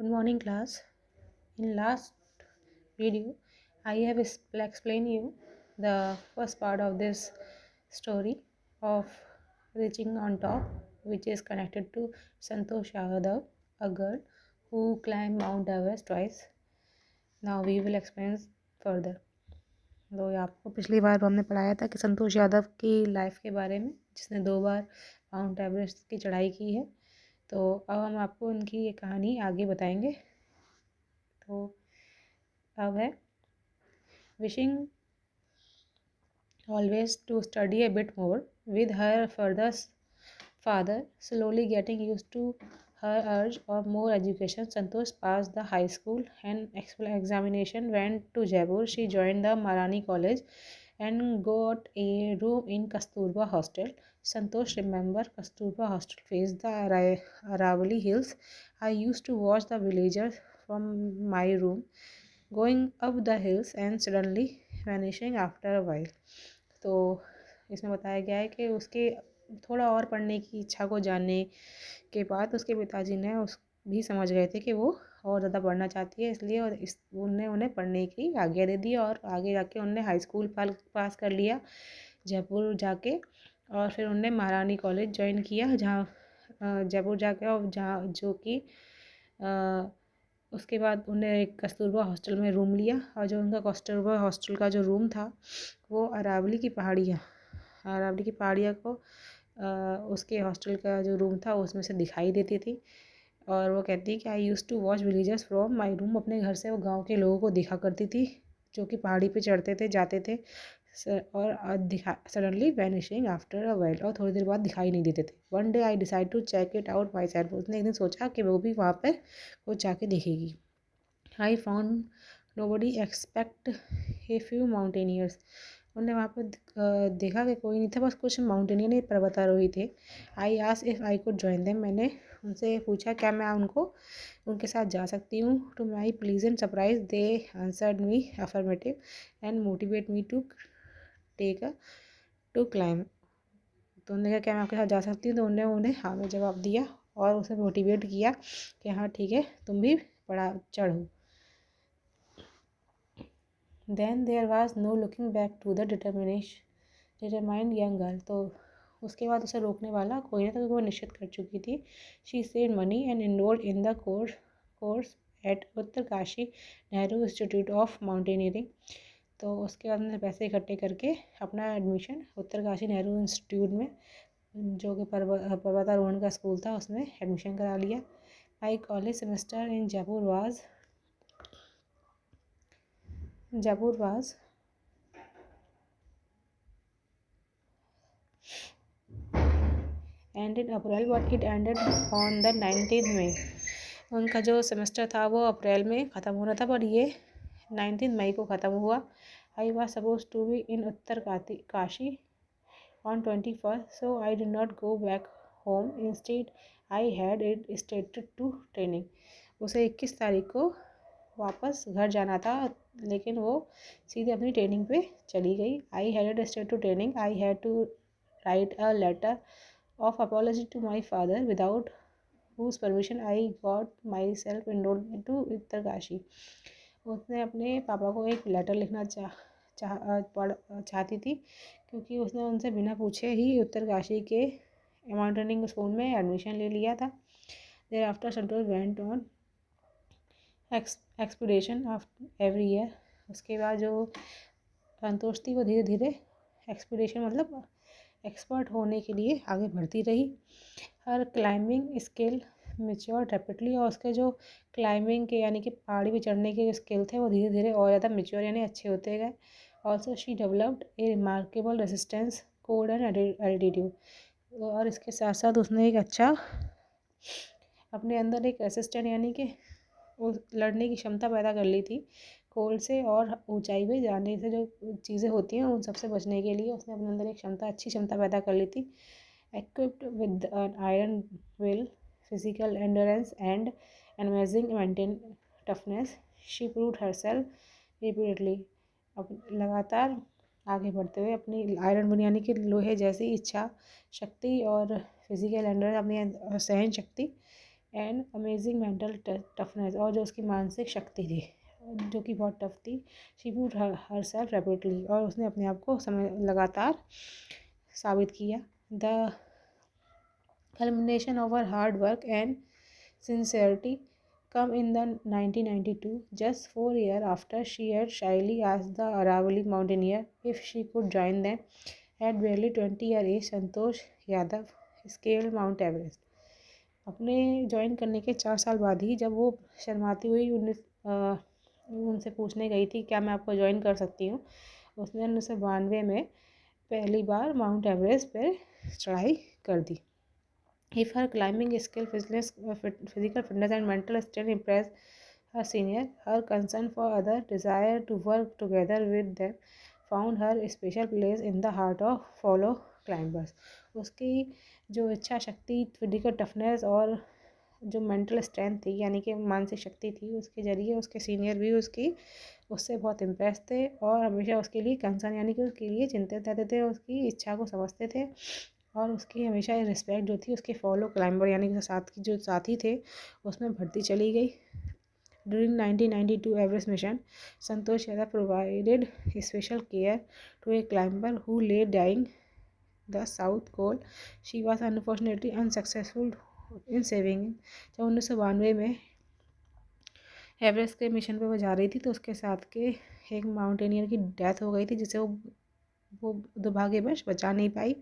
Good morning, class. In last video, I have explained you the first part of this story of reaching on top, which is connected to Santosh Yadav, a girl who climbed Mount Everest twice. Now we will explain further. तो ये आपको पिछली बार हमने पढ़ाया था कि संतोष यादव की life के बारे में, जिसने 2 बार माउंट एवरेस्ट की चढ़ाई की है। तो अब हम आपको उनकी ये कहानी आगे बताएंगे। तो अब है wishing always to study a bit more with her father slowly getting used to her urge of more education. Santosh passed the high school and examination, went to Jaipur. She joined the Marani College and got a room in Kasturba Hostel. Santosh remember Kasturba Hostel faced the Aravali Hills. I used to watch the villagers from my room going up the hills and suddenly vanishing after a while. तो इसमें बताया गया है कि उसके थोड़ा और पढ़ने की इच्छा को जानने के बाद उसके पिताजी ने उस भी समझ गए थे कि वो और ज़्यादा पढ़ना चाहती है, इसलिए और उन्हें उन्हें पढ़ने की आज्ञा दे दी और आगे जाके उन्होंने हाई स्कूल पास कर लिया जयपुर जाके। और फिर उन्होंने महारानी कॉलेज ज्वाइन किया जहाँ जयपुर जाके, और जहाँ जो कि उसके बाद उन्हें एक कस्तूरबा हॉस्टल में रूम लिया। और जो उनका कस्तूरबा हॉस्टल का जो रूम था वो अरावली की पहाड़ियाँ को उसके हॉस्टल का जो रूम था उसमें से दिखाई देती थी। और वो कहती कि I use to watch villagers from my room, अपने घर से वो गांव के लोगों को देखा करती थी जो कि पहाड़ी पे चढ़ते थे जाते थे और दिखा suddenly vanishing after a while, और थोड़ी देर बाद दिखाई नहीं देते थे। One day I decide to check it out myself, उसने एक दिन सोचा कि वो भी वहाँ पर वो जाके देखेगी। I found nobody expect a few mountaineers, उन्होंने वहाँ पर देखा कि कोई नहीं था, बस कुछ माउंटेनियर ने पर्वतारोही थे। I asked if I could join them, मैंने उनसे पूछा क्या मैं उनके साथ जा सकती हूँ। To my pleasant surprise they answered me affirmative and motivate me to take to climb. तो उन्होंने कहा क्या मैं आपके साथ जा सकती हूँ, तो उन्हें हाँ में जवाब दिया और उसे मोटिवेट किया कि हाँ ठीक है तुम भी चढ़ो। Then there was no looking back to the determined young girl, तो उसके बाद उसे रोकने वाला कोई ना था, वो निश्चित कर चुकी थी। She save money and enrolled in the course eight Uttarkashi Nehru institute of mountaineering. तो उसके बाद उन्होंने पैसे इकट्ठे करके अपना एडमिशन उत्तरकाशी नेहरू इंस्टीट्यूट में, जो कि पर्वतारोहण का स्कूल था, उसमें एडमिशन करा लिया। My college semester in Jaipur was ended April but it ended on the 19th May। उनका जो सेमेस्टर था वो अप्रैल में ख़त्म होना था पर ये 19 मई को ख़त्म हुआ। I was suppose to be in Uttarkashi on 21st, so I did not go back home. Instead, I had it stated to training. उसे 21 तारीख को वापस घर जाना था, लेकिन वो सीधे अपनी ट्रेनिंग पे चली गई। I had it state to training, I had to write a letter of apology to my father without whose permission I got myself enrolled into Uttarkashi. उसने अपने पापा को एक लेटर लिखना चाहती थी क्योंकि उसने उनसे बिना पूछे ही उत्तरकाशी के माउंटेनिंग स्कूल में एडमिशन ले लिया था। Thereafter Santosh went on expedition of every year, उसके बाद जो संतोष थी वो धीरे धीरे एक्सपीडिशन मतलब एक्सपर्ट होने के लिए आगे बढ़ती रही। हर क्लाइंबिंग स्किल मेच्योर रैपिडली, और उसके जो क्लाइंबिंग के यानी कि पहाड़ी पे चढ़ने के जो स्किल थे वो धीरे धीरे और ज़्यादा मेच्योर यानी अच्छे होते गए। Also she developed A remarkable resistance cold and altitude, और इसके साथ साथ उसने एक अच्छा अपने अंदर एक रेसिस्टेंट यानी कि लड़ने की क्षमता पैदा कर ली थी कोल्ड से, और ऊंचाई पे जाने से जो चीज़ें होती हैं उन सबसे बचने के लिए उसने अपने अंदर एक अच्छी क्षमता पैदा कर ली थी। Equipped with an iron will, physical endurance and amazing mental toughness, she proved herself repeatedly. अब लगातार आगे बढ़ते हुए अपनी आयरन विल यानी कि लोहे जैसी इच्छा शक्ति और फिजिकल एंडोरेंस अपनी सहन शक्ति एंड अमेजिंग मेंटल टफनेस, और जो उसकी मानसिक शक्ति थी जो कि बहुत टफ थी। She put her self rapidly, और उसने अपने आप को समय लगातार साबित किया। The culmination of her hard work and sincerity come in the 1992, just 4 years after she had shyly asked the Aravalli mountaineer if she could join them. At barely 20 year age, Santosh Yadav scaled Mount Everest. अपने join करने के 4 साल बाद ही जब वो शर्माती हुई उनसे पूछने गई थी क्या मैं आपको ज्वाइन कर सकती हूँ, उसने 1992 में पहली बार माउंट एवरेस्ट पर चढ़ाई कर दी। If her climbing skill, physical fitness and mental strength impressed her senior, her concern for others, desire to work together with them found her a special place in the heart of fellow climbers. उसकी जो इच्छा शक्ति, physical toughness और जो mental strength थी यानी कि मानसिक शक्ति थी, उसके ज़रिए उसके सीनियर भी उससे बहुत इम्प्रेस थे और हमेशा उसके लिए कंसर्न यानी कि उसके लिए चिंतित रहते थे, उसकी इच्छा को समझते थे और उसकी हमेशा रिस्पेक्ट जो थी उसके फॉलो क्लाइंबर यानी कि साथ की जो साथी थे उसमें बढ़ती चली गई। During 1992 Everest mission, Santosh Yadav provided special care to a climber who lay dying the South Col. She was unfortunately unsuccessful in saving. जब 1992 में एवरेस्ट के मिशन पे वो जा रही थी तो उसके साथ के एक माउंटेनियर की डेथ हो गई थी जिसे वो दुर्भाग्यवश बचा नहीं पाई।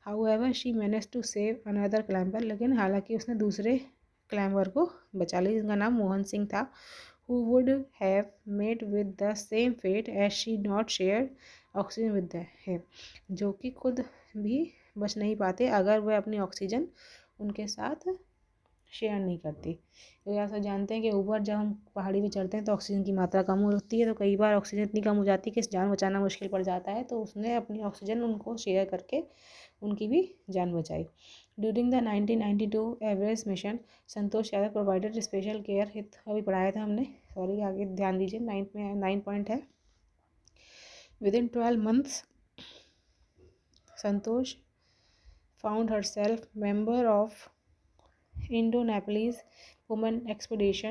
However, she managed to save another climber, लेकिन हालांकि उसने दूसरे क्लाइंबर को बचा लिया जिनका नाम मोहन सिंह था, who would have met with the same fate as she not shared oxygen with him, जो कि खुद भी बच नहीं पाते अगर वह अपनी ऑक्सीजन उनके साथ शेयर नहीं करती। तो आप सब जानते हैं कि ऊपर जब हम पहाड़ी पे चढ़ते हैं तो ऑक्सीजन की मात्रा कम होती है, तो कई बार ऑक्सीजन इतनी कम हो जाती है कि जान बचाना मुश्किल पड़ जाता है, तो उसने अपनी ऑक्सीजन उनको शेयर करके उनकी भी जान बचाई। During the 1992 Everest mission, Santosh Yadav provided special care, अभी पढ़ाया था हमने, सॉरी आगे ध्यान दीजिए, 9 पॉइंट है। With in 12 months, Santosh found her self member of Indo-Nepalese Women Expedition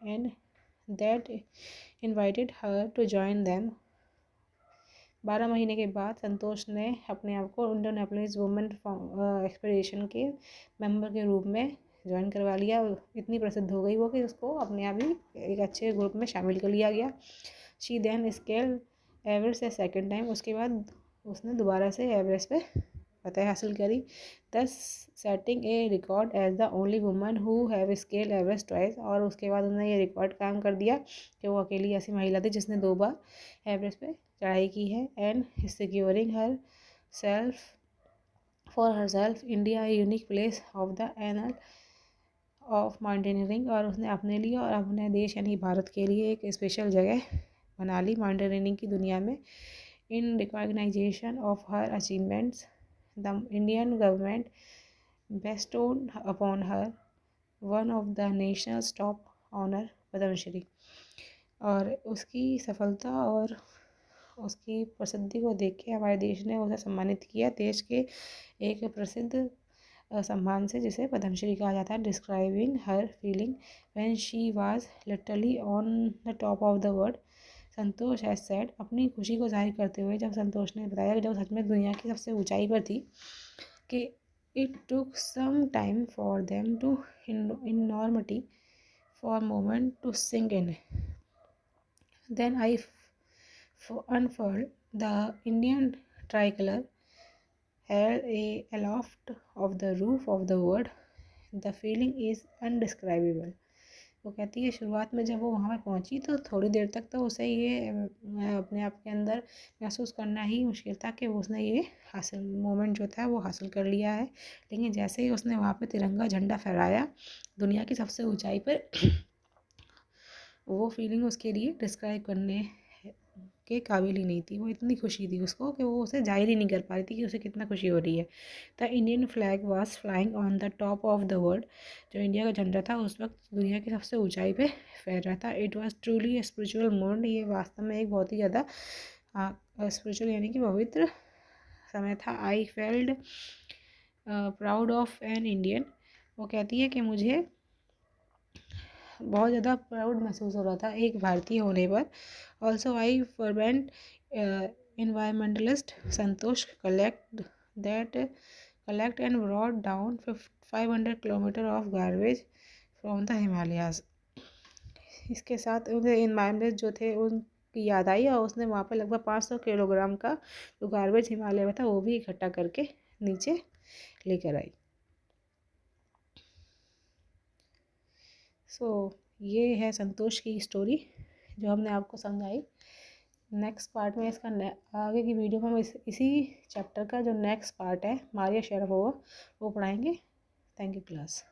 and that invited her to join them. 12 महीने के बाद संतोष ने अपने आप को इंडो नेपलीज वुमेन एक्सपीडिशन के मेंबर के रूप में ज्वाइन करवा लिया। इतनी प्रसिद्ध हो गई वो कि उसको अपने आप ही एक अच्छे ग्रुप में शामिल कर लिया गया। She then scaled Everest a second time, उसके बाद उसने दोबारा से एवरेस्ट पे फतह हासिल करी, thus setting a record as the only woman who have scale Everest twice, और उसके बाद उन्होंने ये रिकॉर्ड कायम कर दिया कि वो अकेली ऐसी महिला थी जिसने 2 बार एवरेस्ट पे चढ़ाई की है। And securing her self for her self India unique place of the anal of mountaineering, और उसने अपने लिए और अपने देश यानी भारत के लिए एक स्पेशल जगह बना ली माउंटेनियरिंग की दुनिया में। In recognition of her achievements, the Indian government bestowed upon her one of the nation's top honor, Padma Shri. और उसकी सफलता और उसकी प्रसिद्धि को देख के हमारे देश ने उसे सम्मानित किया देश के एक प्रसिद्ध सम्मान से जिसे पद्म श्री कहा जाता है। Describing her feeling when she was literally on the top of the world, Santosh has said, अपनी खुशी को जाहिर करते हुए जब संतोष ने बताया कि जब सच में दुनिया की सबसे ऊंचाई पर थी कि it took some time for them to enormity for moment to sink in, then I unfurled the Indian tricolor held aloft of the roof of the world, the feeling is undescribable। वो कहती है शुरुआत में जब वो वहाँ पर पहुँची तो थोड़ी देर तक तो उसे ये अपने आप के अंदर महसूस करना ही मुश्किल था कि उसने ये हासिल मोमेंट जो था वो हासिल कर लिया है, लेकिन जैसे ही उसने वहाँ पे तिरंगा झंडा फहराया दुनिया की सबसे ऊंचाई पर वो फीलिंग उसके लिए डिस्क्राइब करने के काबिल ही नहीं थी। वो इतनी खुशी थी उसको कि वो उसे जाहिर ही नहीं कर पा रही थी कि उसे कितना खुशी हो रही है। The Indian flag was flying on the top of the world, जो इंडिया का झंडा था उस वक्त दुनिया की सबसे ऊंचाई पे फैल रहा था। It was truly a spiritual moment, ये वास्तव में एक बहुत ही ज़्यादा स्पिरिचुअल यानी कि पवित्र समय था। I failed proud of an Indian. वो कहती है कि मुझे बहुत ज़्यादा प्राउड महसूस हो रहा था एक भारतीय होने पर। Also I fervent environmentalist Santosh collect and brought down 500 kilometre of garbage from the Himalayas. इसके साथ उन्हें इन्वायरमेंट जो थे उनकी याद आई और उसने वहाँ पे लगभग 500 किलोग्राम का जो गार्बेज हिमालय में था वो भी इकट्ठा करके नीचे लेकर आई। ये है संतोष की स्टोरी जो हमने आपको समझाई। नेक्स्ट पार्ट में इसका आगे की वीडियो में हम इसी चैप्टर का जो नेक्स्ट पार्ट है मारिया शेरापोवा वो पढ़ाएंगे। Thank you class.